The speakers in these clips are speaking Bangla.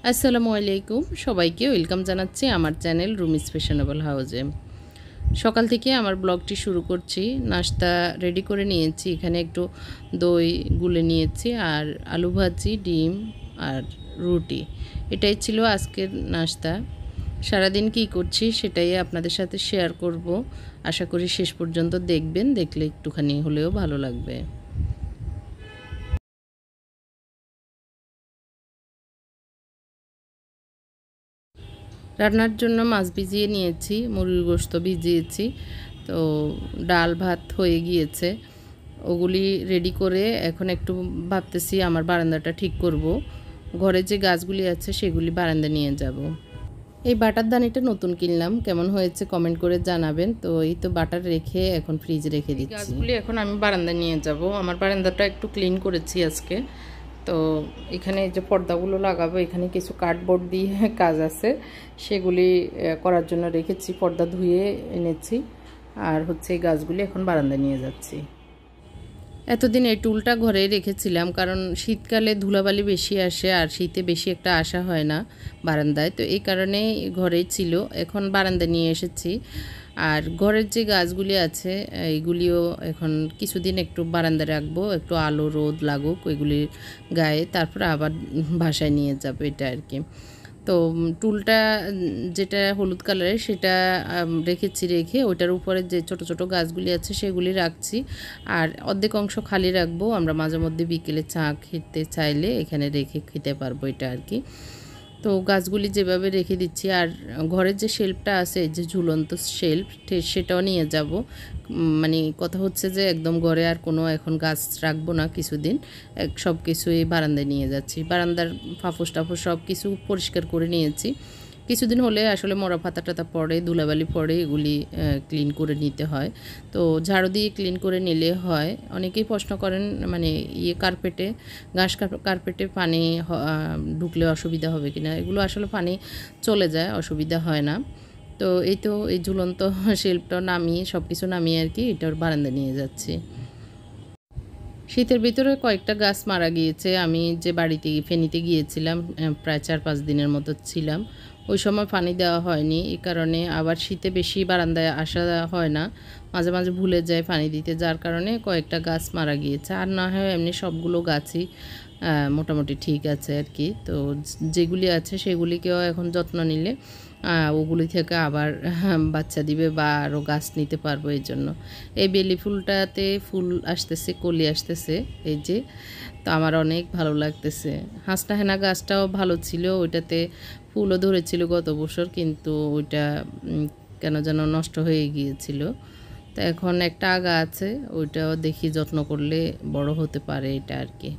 আসসালামু আলাইকুম, সবাইকে ওয়েলকাম জানাচ্ছি আমার চ্যানেল রুমিস ফ্যাশনেবল হাউসে। সকাল থেকে আমার ব্লগটি শুরু করছি। নাস্তা রেডি করে নিয়েছি, এখানে একটু দই গুলে নিয়েছি আর আলু ভাজি, ডিম আর রুটি। এটাই ছিল আজকের নাস্তা। সারাদিন কী করছি সেটাই আপনাদের সাথে শেয়ার করব। আশা করি শেষ পর্যন্ত দেখবেন, দেখলে একটুখানি হলেও ভালো লাগবে। রান্নার জন্য মাছ ভিজিয়ে নিয়েছি, মুরগির গোশত ভিজিয়েছি। তো ডাল ভাত হয়ে গিয়েছে, ওগুলি রেডি করে এখন একটু ভাবতেছি আমার বারান্দাটা ঠিক করব। ঘরে যে গাছগুলি আছে সেগুলি বারান্দা নিয়ে যাব। এই বাটার দানিটা নতুন কিনলাম, কেমন হয়েছে কমেন্ট করে জানাবেন। তো এই তো বাটার রেখে এখন ফ্রিজে রেখে দিচ্ছি। গাছগুলি এখন আমি বারান্দায় নিয়ে যাব। আমার বারান্দাটা একটু ক্লিন করেছি আজকে। তো এখানে যে পর্দাগুলো লাগাবো, এখানে কিছু কার্ডবোর্ড দিয়ে কাজ আছে, সেগুলি করার জন্য রেখেছি। পর্দা ধুয়ে এনেছি আর হচ্ছে এই গাছগুলি এখন বারান্দায় নিয়ে যাচ্ছি। এতদিন এই টুলটা ঘরে রেখেছিলাম, কারণ শীতকালে ধুলাবালি বেশি আসে আর শীতে বেশি একটা আসা হয় না বারান্দায়। তো এই কারণে ঘরেই ছিল, এখন বারান্দায় নিয়ে এসেছি। আর ঘরের যে গাছগুলি আছে এইগুলিও এখন কিছুদিন একটু বারান্দায় রাখবো, একটু আলো রোদ লাগুক ওইগুলির গায়ে, তারপর আবার বাসায় নিয়ে যাবো, এটা আর কি। তো টুলটা যেটা হলুদ কালারের সেটা রেখেছি, রেখে ওইটার উপরে যে ছোট ছোট গাছগুলি আছে সেগুলি রাখছি। আর অর্ধেক অংশ খালি রাখবো, আমরা মাঝে মধ্যে বিকেলে চা খেতে চাইলে এখানে রেখে খেতে পারবো, এটা আর কি। তো গাছগুলি যেভাবে রেখে দিচ্ছি। আর ঘরের যে শেল্ফটা আছে, যে ঝুলন্ত শেল্ফ, সেটাও নিয়ে যাব। মানে কথা হচ্ছে যে একদম ঘরে আর কোনো এখন গাছ রাখবো না কিছুদিন, সব কিছুই বারান্দায় নিয়ে যাচ্ছি। বারান্দার ফাফুস টাফুস সব কিছু পরিষ্কার করে নিয়েছি। কিছুদিন হলে আসলে মরা পাতা টাতা পড়ে, ধুলাবালি পড়ে, এগুলি ক্লিন করে নিতে হয়। তো ঝাড়ু দিয়ে ক্লিন করে নিলে হয়। অনেকেই প্রশ্ন করেন মানে কার্পেটে, ঘাস কার্পেটে পানি ঢুকলে অসুবিধা হবে কিনা। এগুলো আসলে পানি চলে যায়, অসুবিধা হয় না। তো এই তো এই ঝুলন্ত শেল্ফটা নামিয়ে সব কিছু নামিয়ে আর কি এটার বারান্দায় নিয়ে যাচ্ছি। শীতের ভিতরে কয়েকটা গাছ মারা গিয়েছে। আমি যে বাড়িতে ফেনীতে গিয়েছিলাম, প্রায় 4-5 দিনের মতো ছিলাম, ওই সময় পানি দেওয়া হয়নি। এই কারণে আবার শীতে বেশি বারান্দায় আসা হয় না, মাঝে মাঝে ভুলে যায় পানি দিতে, যার কারণে কয়েকটা গাছ মারা গিয়েছে। আর না হয় এমনি সবগুলো গাছই মোটামুটি ঠিক আছে আর কি। তো যেগুলি আছে সেগুলিকেও এখন যত্ন নিলে ওগুলি থেকে আবার বাচ্চা দিবে বা আরও গাছ নিতে পারবো। এই জন্য এই বেলি ফুলটাতে ফুল আসতেছে, কলি আসতেছে, এই যে। তো আমার অনেক ভালো লাগতেছে। হাঁসটা হেনা গাছটাও ভালো ছিল, ওইটাতে ফুলও ধরেছিল গত বছর, কিন্তু ওইটা কেন যেন নষ্ট হয়ে গিয়েছিল। তো এখন একটা আগা আছে, ওইটাও দেখি যত্ন করলে বড় হতে পারে, এটা আর কি।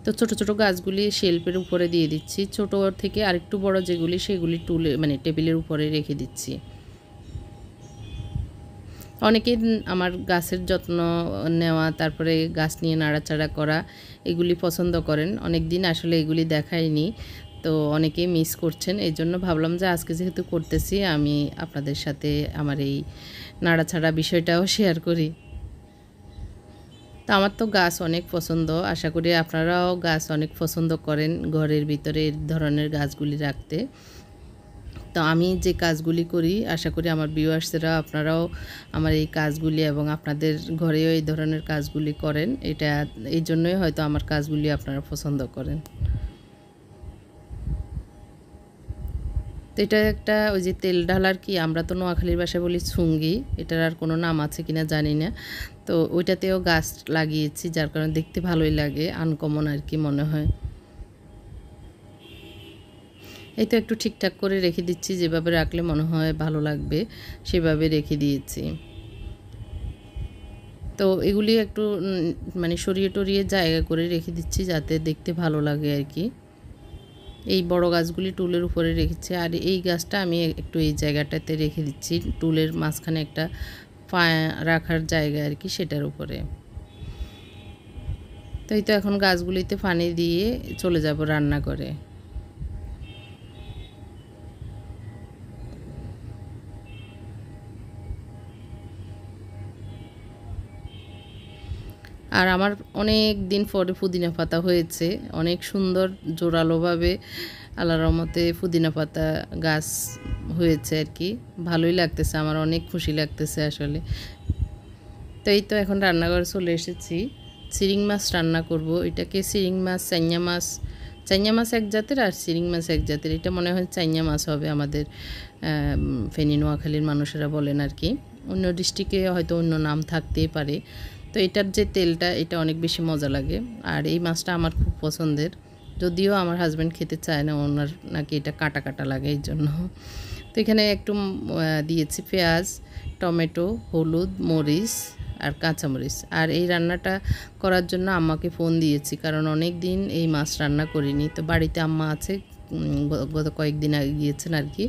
তো ছোট ছোট গাছগুলি শেল্ফের উপরে দিয়ে দিচ্ছি, ছোট থেকে আরেকটু বড় যেগুলি সেগুলি টুলে মানে টেবিলের উপরে রেখে দিচ্ছি। অনেকেই আমার গাছের যত্ন নেওয়া, তারপরে গাছ নিয়ে নাড়াচাড়া করা, এগুলি পছন্দ করেন। অনেক দিন আসলে এগুলি দেখাইনি, তো অনেকেই মিস করছেন। এই জন্য ভাবলাম যে আজকে যেহেতু করতেছি, আমি আপনাদের সাথে আমার এই নাড়াচাড়া বিষয়টাও শেয়ার করি। তো আমার তো গাছ অনেক পছন্দ, আশা করি আপনারাও গাছ অনেক পছন্দ করেন ঘরের ভিতরে এই ধরনের গাছগুলি রাখতে। তো আমি যে কাজগুলি করি, আশা করি আমার ভিউয়ার্সরা আপনারাও আমার এই কাজগুলি এবং আপনাদের ঘরেও এই ধরনের কাজগুলি করেন। এটা এই জন্যই হয়তো আমার কাজগুলি আপনারা পছন্দ করেন। তো এটা একটা ওই যে তেল ঢালার কি, আমরা তো নোয়াখালীর ভাষায় বলি ছুঙ্গি, এটার আর কোনো নাম আছে কিনা জানি না। তো ওইটাতেও গাছ লাগিয়েছি, যার কারণে দেখতে ভালোই লাগে, আনকমন আর কি মনে হয়। এই তো একটু ঠিকঠাক করে রেখে দিচ্ছি, যেভাবে রাখলে মনে হয় ভালো লাগবে সেভাবে রেখে দিয়েছি। তো এগুলি একটু মানে সরিয়ে টরিয়ে জায়গা করে রেখে দিচ্ছি যাতে দেখতে ভালো লাগে আর কি। এই বড় গাছগুলি টুলের উপরে রেখেছি, আর এই গাছটা আমি একটু এই জায়গাটাতে রেখে দিচ্ছি, টুলের মাঝখানে একটা পা রাখার জায়গা আর কি, সেটার উপরে। তো এই তো এখন গাছগুলিতে পানি দিয়ে চলে যাব রান্না করে। আর আমার অনেক দিন পরে পুদিনা পাতা হয়েছে, অনেক সুন্দর জোরালোভাবে আল্লাহর রহমতে পুদিনা পাতা গাছ হয়েছে আর কি, ভালোই লাগতেছে, আমার অনেক খুশি লাগতেছে আসলে। তো এই তো এখন রান্নাঘরে চলে এসেছি, চিংড়ি মাছ রান্না করব। এটাকে চিংড়ি মাছ, চাইনা মাছ এক জাতের আর চিংড়ি মাছ এক জাতের। এটা মনে হয় চাইনা মাছ হবে, আমাদের ফেনী নোয়াখালীর মানুষেরা বলেন আর কি। অন্য ডিস্ট্রিক্টে হয়তো অন্য নাম থাকতেই পারে। তো এটার যে তেলটা, এটা অনেক বেশি মজা লাগে। আর এই মাছটা আমার খুব পছন্দের, যদিও আমার হাজব্যান্ড খেতে চায় না, ওনার নাকি এটা কাটা কাটা লাগে এই জন্য। তো এখানে একটু দিয়েছি পেঁয়াজ, টমেটো, হলুদ, মরিচ আর কাঁচামরিচ। আর এই রান্নাটা করার জন্য আম্মাকে ফোন দিয়েছি, কারণ অনেক দিন এই মাছ রান্না করিনি। তো বাড়িতে আম্মা আছে, গত কয়েকদিন আগে গিয়েছেন আর কি।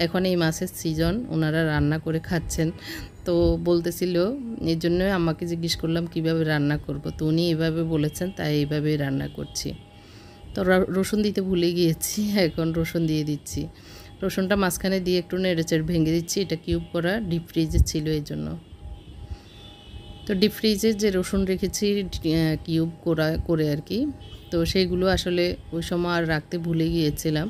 এখন এই মাছের সিজন, ওনারা রান্না করে খাচ্ছেন। তো বলতেছিল, এই জন্যই আম্মাকে জিজ্ঞেস করলাম কিভাবে রান্না করব। তো উনি এভাবে বলেছেন, তাই এইভাবেই রান্না করছি। তো রসুন দিতে ভুলে গিয়েছি, এখন রসুন দিয়ে দিচ্ছি। রসুনটা মাঝখানে দিয়ে একটু নেড়েচেড়ে ভেঙে দিচ্ছি। এটা কিউব করা, ডিপ ফ্রিজে ছিল এই জন্য। তো ডিপ ফ্রিজে যে রসুন রেখেছি কিউব করে আর কি, তো সেইগুলো আসলে ওই সময় আর রাখতে ভুলে গিয়েছিলাম,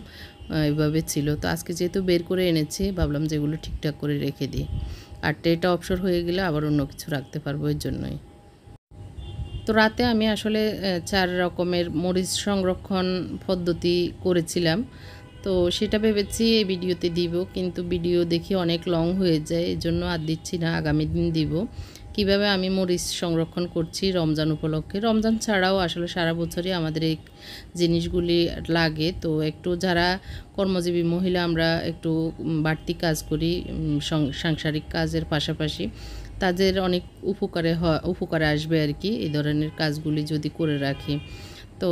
এভাবে ছিল। তো আজকে যেহেতু বের করে এনেছি, ভাবলাম যেগুলো ঠিকঠাক করে রেখে দিই। আর ট্রেটা অবসর হয়ে গেলে আবার অন্য কিছু রাখতে পারবো, এর জন্যই। তো রাতে আমি আসলে 4 রকমের মরিচ সংরক্ষণ পদ্ধতি করেছিলাম। তো সেটা ভেবেছি এই ভিডিওতে দিব, কিন্তু ভিডিও দেখি অনেক লং হয়ে যায়, এই জন্য আর দিচ্ছি না, আগামী দিন দিব। কিভাবে আমি মরিচ সংরক্ষণ করছি রমজান উপলক্ষে। রমজান ছাড়াও আসলে সারা বছরই আমাদের এই জিনিসগুলি লাগে। তো একটু যারা কর্মজীবী মহিলা, আমরা একটু বাড়তি কাজ করি সাংসারিক কাজের পাশাপাশি, তাদের অনেক উপকারে আসবে আর কি এই ধরনের কাজগুলি যদি করে রাখি। তো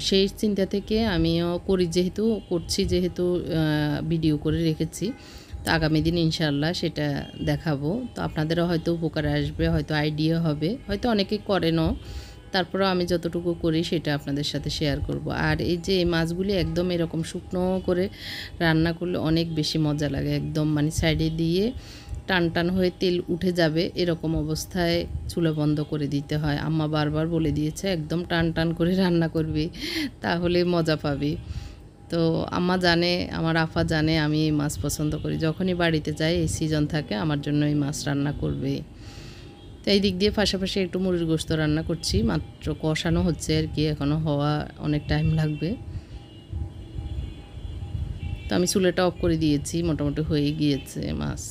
সেই চিন্তা থেকে আমিও করছি যেহেতু ভিডিও করে রেখেছি। তো আগামী দিন ইনশাআল্লাহ সেটা দেখাবো। তো আপনাদেরও হয়তো উপকারে আসবে, হয়তো আইডিয়া হবে, হয়তো অনেকে করেনও। তারপরেও আমি যতটুকু করি সেটা আপনাদের সাথে শেয়ার করব। আর এই যে এই মাছগুলি একদম এরকম শুকনো করে রান্না করলে অনেক বেশি মজা লাগে, একদম মানে সাইডে দিয়ে টান টান হয়ে তেল উঠে যাবে, এরকম অবস্থায় চুলা বন্ধ করে দিতে হয়। আম্মা বারবার বলে দিয়েছে একদম টান টান করে রান্না করবি, তাহলে মজা পাবি। তো আম্মা জানে, আমার আফা জানে আমি এই মাছ পছন্দ করি। যখনই বাড়িতে যাই এই সিজন থাকে, আমার জন্য এই মাছ রান্না করবে। তো এই দিক দিয়ে পাশাপাশি একটু মুরগির গোশত রান্না করছি, মাত্র কষানো হচ্ছে আর কি, এখনও হওয়া অনেক টাইম লাগবে। তো আমি চুলাটা অফ করে দিয়েছি, মোটামুটি হয়ে গিয়েছে মাছ।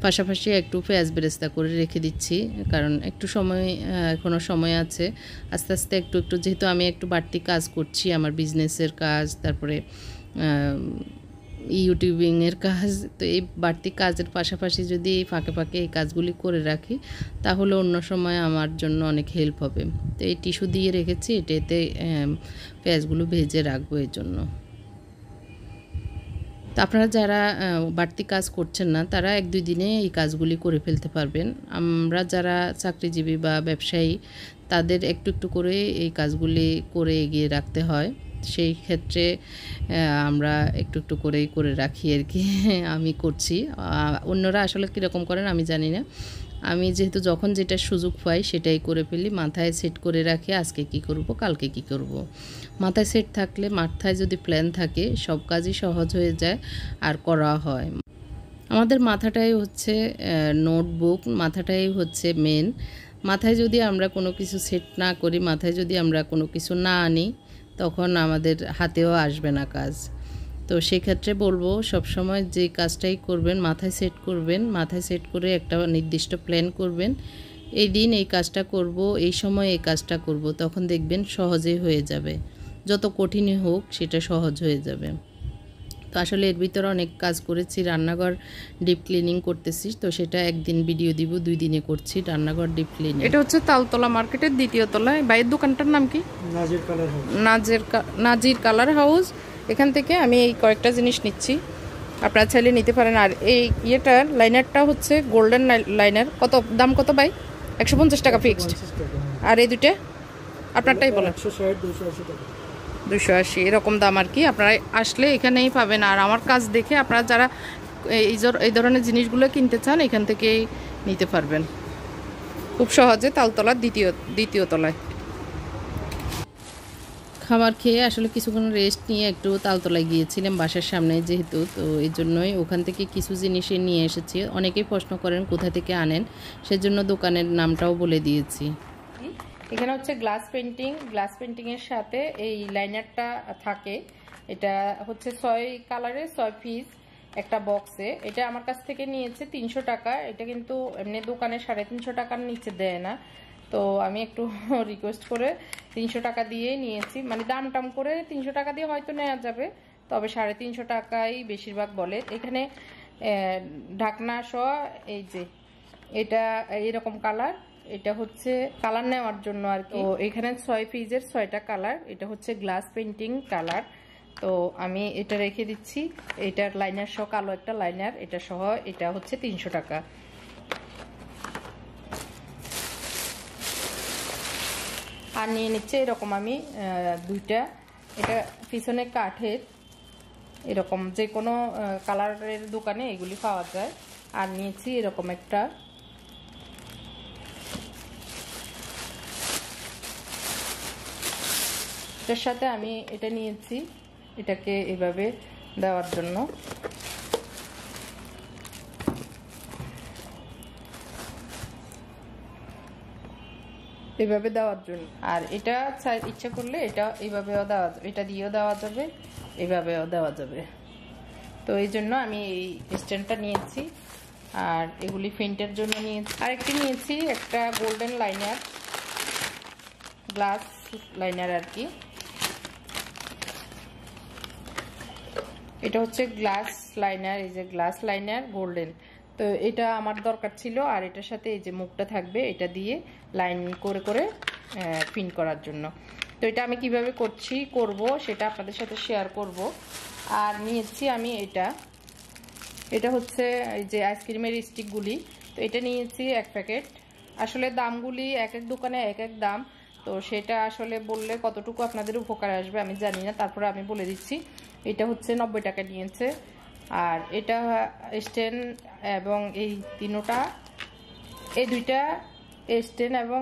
পাশাপাশি একটু পেঁয়াজ বেরেস্তা করে রেখে দিচ্ছি, কারণ একটু সময় এখনও সময় আছে। আস্তে আস্তে একটু একটু, যেহেতু আমি একটু বাড়তি কাজ করছি, আমার বিজনেসের কাজ, তারপরে ইউটিউবিংয়ের কাজ। তো এই বাড়তি কাজের পাশাপাশি যদি এই ফাঁকে ফাঁকে এই কাজগুলি করে রাখি, তাহলে অন্য সময় আমার জন্য অনেক হেল্প হবে। তো এই টিস্যু দিয়ে রেখেছি, এটাতে পেঁয়াজগুলো ভেজে রাখবো এর জন্য। তো আপনারা যারা বাড়তি কাজ করছেন না, তারা 1-2 দিনে এই কাজগুলি করে ফেলতে পারবেন। আমরা যারা চাকরিজীবী বা ব্যবসায়ী, তাদের একটু একটু করে এই কাজগুলি করে এগিয়ে রাখতে হয়। সেই ক্ষেত্রে আমরা একটু একটু করেই করে রাখি আর কি। আমি করছি, অন্যরা আসলে কীরকম করেন আমি জানি না। আমি যেহেতু যখন যেটা সুযোগ পাই সেটাই করে ফেলি, মাথায় সেট করে রাখি আজকে কি করব, কালকে কি করব। মাথায় সেট থাকলে, মাথায় যদি প্ল্যান থাকে, সব কাজই সহজ হয়ে যায় আর করা হয়। আমাদের মাথাটাই হচ্ছে নোটবুক, মাথাটাই হচ্ছে মেন। মাথায় যদি আমরা কোনো কিছু সেট না করি, মাথায় যদি আমরা কোনো কিছু না আনি, তখন আমাদের হাতেও আসবে না কাজ। তো সেক্ষেত্রে বলবো, সবসময় যে কাজটাই করবেন মাথায় সেট করবেন, মাথায় সেট করে একটা নির্দিষ্ট প্ল্যান করবেন। এই দিন এই কাজটা করব, এই সময় এই কাজটা করব, তখন দেখবেন সহজেই হয়ে যাবে। যত কঠিনই হোক সেটা সহজ হয়ে যাবে। তো আসলে এর ভিতরে অনেক কাজ করেছি, রান্নাঘর ডিপ ক্লিনিং করতেছি। তো সেটা একদিন ভিডিও দিব, 2 দিনে করছি রান্নাঘর ডিপ ক্লিনিং। এটা হচ্ছে তালতলা মার্কেটের 2য় তলায়। বাইরের দোকানটার নাম কি? নাজির কালার হাউস। এখান থেকে আমি এই কয়েকটা জিনিস নিচ্ছি, আপনারা চাইলে নিতে পারেন। আর এই ইয়েটার লাইনারটা হচ্ছে গোল্ডেন লাইনার। কত দাম, কত ভাই? 150 টাকা ফিক্সড। আর এই দুইটা আপনারটাই বলেন। 280 এরকম দাম আর কি। আপনারা আসলে এখানেই পাবেন। আর আমার কাজ দেখে আপনারা যারা এই ধরনের জিনিসগুলো কিনতে চান, এখান থেকেই নিতে পারবেন খুব সহজে। তালতলার দ্বিতীয় তলায়। খাবার খেয়ে আসলে কিছুক্ষণ রেস্ট নিয়ে একটু তালতলায় গিয়েছিলাম বাসার সামনে যেহেতু, তো এই জন্যই ওখান থেকে কিছু জিনিস নিয়ে এসেছি। অনেকেই প্রশ্ন করেন কোথা থেকে আনেন, সেজন্য দোকানের নামটাও বলে দিয়েছি। এখানে হচ্ছে গ্লাস পেন্টিংয়ের সাথে এই লাইনারটা থাকে। এটা হচ্ছে 6 কালারের 6 পিস একটা বক্সে। এটা আমার কাছ থেকে নিয়েছে 300 টাকা। এটা কিন্তু এমনি দোকানে 350 টাকার নিচে দেয় না, তো আমি একটু রিকোয়েস্ট করে 300 টাকা দিয়ে নিয়েছি। মানে দাম টাম করে 300 টাকা দিয়ে হয়তো নেওয়া যাবে, তবে 350 টাকাই বেশিরভাগ বলে। এখানে ঢাকনা সহ এই যে এটা এরকম কালার, এটা হচ্ছে কালার নেওয়ার জন্য আর কি। তো এখানে 6 পিসের 6টা কালার। এটা হচ্ছে গ্লাস পেন্টিং কালার। তো আমি এটা রেখে দিচ্ছি। এটার লাইনার সহ কালো একটা লাইনার, এটা সহ এটা হচ্ছে 300 টাকা। আর নিয়ে নিচ্ছে এরকম আমি 2টা। এটা পিছনে কাঠের, এরকম যে কোনো কালারের দোকানে এগুলি পাওয়া যায়। আর নিয়েছি এরকম একটা। এটার সাথে আমি এটা নিয়েছি, এটাকে এভাবে দেওয়ার জন্য। এভাবে দেওয়ার জন্য। আর এটা ইচ্ছা করলে এটা এইভাবেও দেওয়া যাবে, এটা দিয়েও দেওয়া যাবে, এইভাবেও দেওয়া যাবে। তো এই জন্য আমি এই স্ট্যান্ডটা নিয়েছি। আর এগুলি পেইন্টের জন্য নিয়েছি। আরেকটি নিয়েছি একটা গোল্ডেন লাইনার, গ্লাস লাইনার আর কি। এটা হচ্ছে গ্লাস লাইনার, এই যে গ্লাস লাইনার গোল্ডেন। তো এটা আমার দরকার ছিল। আর এটার সাথে এই যে মুখটা থাকবে, এটা দিয়ে লাইন করে করে প্রিন্ট করার জন্য। তো এটা আমি কিভাবে করব সেটা আপনাদের সাথে শেয়ার করব। আর নিয়েছি আমি এটা হচ্ছে এই যে আইসক্রিমের স্টিকগুলি। তো এটা নিয়েছি 1 প্যাকেট। আসলে দামগুলি এক এক দোকানে এক এক দাম, তো সেটা আসলে বললে কতটুকু আপনাদের উপকার আসবে আমি জানি না, তারপরে আমি বলে দিচ্ছি। এটা হচ্ছে 90 টাকা নিয়েছে। আর এটা স্ট্যান্ড এবং এই তিনোটা, এই 2টা স্ট্যান্ড এবং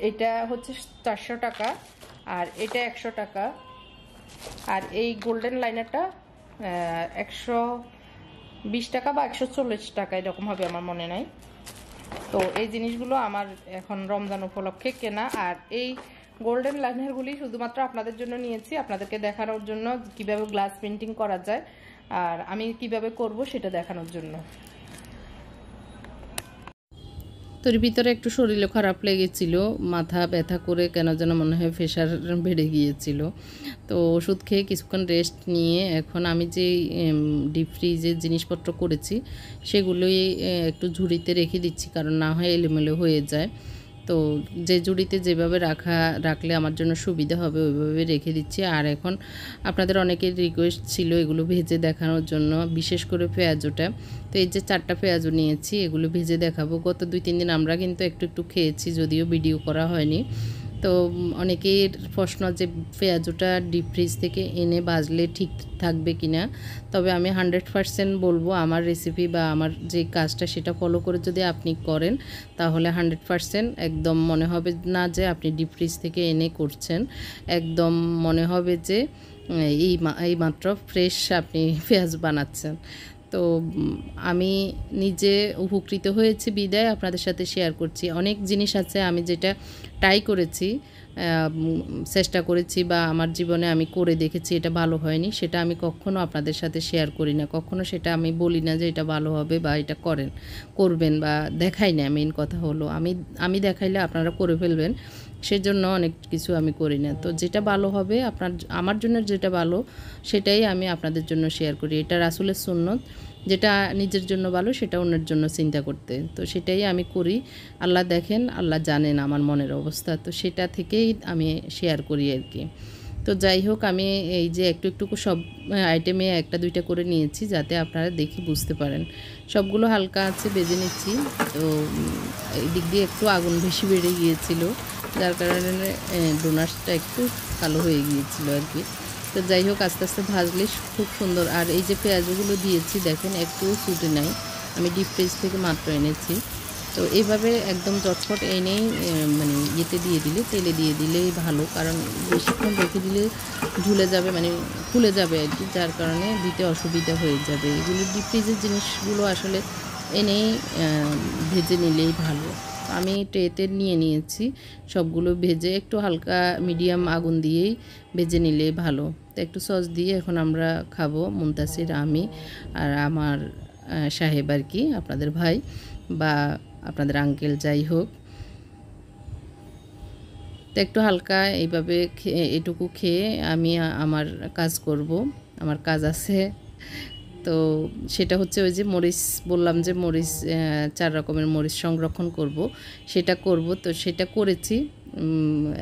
এটা হচ্ছে 400 টাকা। আর এটা 100 টাকা। আর এই গোল্ডেন লাইনারটা 120 টাকা বা 140 টাকা এরকম হবে, আমার মনে নাই। তো এই জিনিসগুলো আমার এখন রমজান উপলক্ষে কেনা। আর এই গোল্ডেন লাইনারগুলি শুধুমাত্র আপনাদের জন্য নিয়েছি, আপনাদেরকে দেখানোর জন্য কিভাবে গ্লাস পেন্টিং করা যায় আর আমি কিভাবে করব সেটা দেখানোর জন্য। তোর ভিতরে একটু শরীরও খারাপ লেগেছিল, মাথা ব্যথা করে কেন যেন মনে হয় প্রেশার বেড়ে গিয়েছিল। তো ওষুধ খেয়ে কিছুক্ষণ রেস্ট নিয়ে এখন আমি যে ডিপ ফ্রিজে জিনিসপত্র করেছি সেগুলোই একটু ঝুড়িতে রেখে দিচ্ছি, কারণ না হয় এলোমেলো হয়ে যায়। তো যে ঝুড়িতে যেভাবে রাখলে আমার জন্য সুবিধা হবে ওইভাবে রেখে দিচ্ছি। আর এখন আপনাদের অনেকের রিকোয়েস্ট ছিল এগুলো ভেজে দেখানোর জন্য, বিশেষ করে পেঁয়াজটা। তো এই যে 4টা পেঁয়াজও নিয়েছি, এগুলো ভেজে দেখাবো। গত 2-3 দিন আমরা কিন্তু একটু খেয়েছি, যদিও ভিডিও করা হয়নি। তো অনেকের প্রশ্ন যে পেঁয়াজটা ডিপ ফ্রিজ থেকে এনে ভাজলে ঠিক থাকবে কিনা। তবে আমি 100% বলবো, আমার রেসিপি বা আমার যে কাজটা সেটা ফলো করে যদি আপনি করেন তাহলে 100% একদম মনে হবে না যে আপনি ডিপ ফ্রিজ থেকে এনে করছেন, একদম মনে হবে যে এই মাত্র ফ্রেশ আপনি পেঁয়াজ বানাচ্ছেন। তো আমি নিজে উপকৃত হয়েছি বিদায় আপনাদের সাথে শেয়ার করছি। অনেক জিনিস আছে আমি যেটা ট্রাই করেছি, চেষ্টা করেছি বা আমার জীবনে আমি করে দেখেছি, এটা ভালো হয়নি, সেটা আমি কখনো আপনাদের সাথে শেয়ার করি না। কখনো সেটা আমি বলি না যে এটা ভালো হবে বা এটা করবেন বা দেখাই না। মেইন কথা হলো আমি দেখাইলে আপনারা করে ফেলবেন, সেজন্য অনেক কিছু আমি করি না। তো যেটা ভালো হবে আমার জন্য যেটা ভালো সেটাই আমি আপনাদের জন্য শেয়ার করি। এটা রাসূলের সুন্নত, যেটা নিজের জন্য ভালো সেটা অন্যের জন্য চিন্তা করতে। তো সেটাই আমি করি। আল্লাহ দেখেন, আল্লাহ জানেন আমার মনের অবস্থা, তো সেটা থেকেই আমি শেয়ার করি আর কি। তো যাই হোক, আমি এই যে একটু সব আইটেমে 1-2টা করে নিয়েছি যাতে আপনারা দেখে বুঝতে পারেন। সবগুলো হালকা আছে ভেজে নিচ্ছি। তো এই দিক দিয়ে একটু আগুন বেশি বেড়ে গিয়েছিল, যার কারণে ডোনাটসটা একটু কালো হয়ে গিয়েছিল আর কি। তো যাই হোক, আস্তে আস্তে ভাজলে খুব সুন্দর। আর এই যে পেঁয়াজগুলো দিয়েছি দেখেন একটু ছুটে নাই, আমি ডিপ ফ্রিজ থেকে মাত্র এনেছি। তো এইভাবে একদম চটপট এনেই মানে ইয়েতে দিয়ে দিলে, তেলে দিয়ে দিলেই ভালো, কারণ বেশিক্ষণ রেখে দিলে ঝুলে যাবে, মানে ফুলে যাবে আর কি, যার কারণে দিতে অসুবিধা হয়ে যাবে। এগুলো ডিপ ফ্রিজের জিনিসগুলো আসলে এনেই ভেজে নিলেই ভালো। আমি ট্রেতে নিয়ে নিয়েছি সবগুলো ভেজে, একটু হালকা মিডিয়াম আগুন দিয়েই ভেজে নিলেই ভালো। তো একটু সস দিয়ে এখন আমরা খাবো, মুনতাসির, আমি আর আমার সাহেব আর কি, আপনাদের ভাই বা আপনাদের আঙ্কেল, যাই হোক। তো একটু হালকা এইভাবে এটুকু খেয়ে আমি আমার কাজ করব, আমার কাজ আছে। তো সেটা হচ্ছে ওই যে মরিচ বললাম, যে মরিচ 4 রকমের মরিচ সংরক্ষণ করব, সেটা করব। তো সেটা করেছি,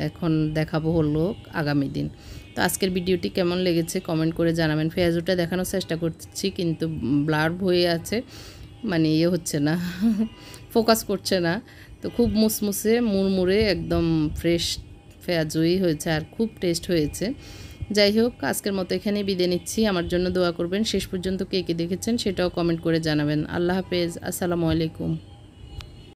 এখন দেখাবো হলো আগামী দিন। তো আজকের ভিডিওটি কেমন লেগেছে কমেন্ট করে জানাবেন। ফেয়াজুটা দেখানোর চেষ্টা করছি কিন্তু ব্লার হয়ে আছে, মানে ইয়ে হচ্ছে না, ফোকাস করছে না। তো খুব মুসমুসে মুড়মুড়ে একদম ফ্রেশ ফেয়াজুই হয়েছে, আর খুব টেস্ট হয়েছে। যাই হোক, আজকের মতো এখানেই বিদায় নিচ্ছি। আমার জন্য দোয়া করবেন। শেষ পর্যন্ত কে কে দেখেছেন সেটাও কমেন্ট করে জানাবেন। আল্লাহ হাফেজ, আসসালামু আলাইকুম।